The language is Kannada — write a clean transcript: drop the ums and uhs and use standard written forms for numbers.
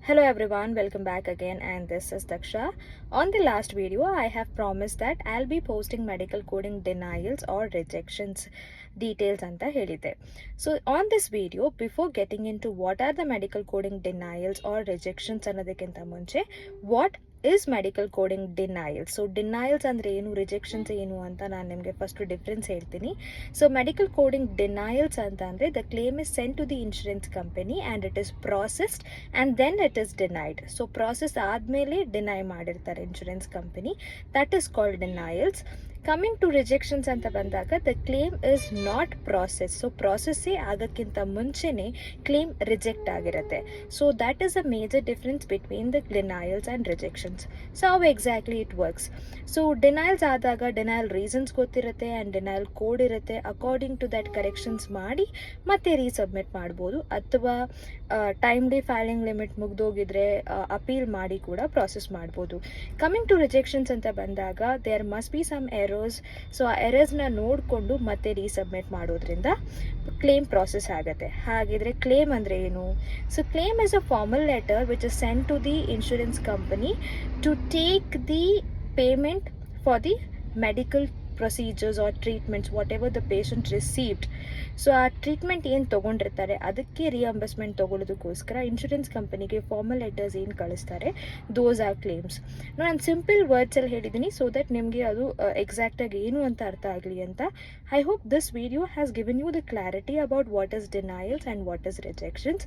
Hello everyone, welcome back again, and this is Daksha. On the last video, I have promised that I'll be posting medical coding denials or rejections details anta helide. So on this video, before getting into what are the medical coding denials or rejections annodikkinta munche, what is medical coding denials? So denials andre ಏನು, ರಿಜೆಕ್ಷನ್ಸ್ ಏನು ಅಂತ ನಾನು ನಿಮಗೆ ಫಸ್ಟ್ ಡಿಫ್ರೆನ್ಸ್ ಹೇಳ್ತೀನಿ. ಸೊ ಮೆಡಿಕಲ್ ಕೋಡಿಂಗ್ ಡಿನೈಲ್ಸ್ ಅಂತ ಅಂದರೆ the claim is sent to the insurance company and it is processed and then it is denied. So process ಆದಮೇಲೆ ಡಿನೈ ಮಾಡಿರ್ತಾರೆ insurance company, that is called denials. Coming to rejections ಅಂತ ಬಂದಾಗ the claim is not process. So ಪ್ರಾಸೆಸ್ಸೇ ಆಗೋಕ್ಕಿಂತ ಮುಂಚೆನೇ ಕ್ಲೇಮ್ ರಿಜೆಕ್ಟ್ ಆಗಿರುತ್ತೆ. So that is a major difference between the denials and rejections. So how exactly it works? So denials ಆದಾಗ ಡಿನೈಲ್ ರೀಸನ್ಸ್ ಗೊತ್ತಿರುತ್ತೆ ಆ್ಯಂಡ್ ಡಿನೈಲ್ ಕೋಡ್ ಇರುತ್ತೆ. ಅಕಾರ್ಡಿಂಗ್ ಟು ದ್ಯಾಟ್ ಕರೆಕ್ಷನ್ಸ್ ಮಾಡಿ ಮತ್ತೆ ರೀಸಬ್ಮಿಟ್ ಮಾಡ್ಬೋದು, ಅಥವಾ ಟೈಮ್ಲಿ ಫೈಲಿಂಗ್ ಲಿಮಿಟ್ ಮುಗ್ದೋಗಿದ್ರೆ ಅಪೀಲ್ ಮಾಡಿ ಕೂಡ ಪ್ರಾಸೆಸ್ ಮಾಡ್ಬೋದು. ಕಮಿಂಗ್ ಟು ರಿಜೆಕ್ಷನ್ಸ್ ಅಂತ ಬಂದಾಗ there must be some errors. So ಆ ಎರರ್ಸ್ನ ನೋಡಿಕೊಂಡು ಮತ್ತೆ ರೀಸಬ್ಮಿಟ್ ಮಾಡೋದ್ರಿಂದ ಕ್ಲೇಮ್ ಪ್ರಾಸೆಸ್ ಆಗುತ್ತೆ. ಹಾಗಿದ್ರೆ ಕ್ಲೇಮ್ ಅಂದರೆ ಏನು? So claim is a formal letter which is sent to the insurance company to take the payment for the medical procedures or treatments whatever the patient received. So ಆ ಟ್ರೀಟ್ಮೆಂಟ್ ಏನು ತೊಗೊಂಡಿರ್ತಾರೆ ಅದಕ್ಕೆ ರಿಯಂಬರ್ಸ್ಮೆಂಟ್ ತೊಗೊಳ್ಳೋದಕ್ಕೋಸ್ಕರ ಇನ್ಶೂರೆನ್ಸ್ ಕಂಪನಿಗೆ ಫಾರ್ಮಲ್ ಲೆಟರ್ಸ್ ಏನು ಕಳಿಸ್ತಾರೆ, ದೋಸ್ ಆರ್ ಕ್ಲೇಮ್ಸ್. ನಾನು ಸಿಂಪಲ್ ವರ್ಡ್ಸಲ್ಲಿ ಹೇಳಿದ್ದೀನಿ ಸೊ ದಟ್ ನಿಮಗೆ ಅದು ಎಕ್ಸಾಕ್ಟಾಗಿ ಏನು ಅಂತ ಅರ್ಥ ಆಗಲಿ ಅಂತ. I hope this video has given you the clarity about what is denials and what is rejections.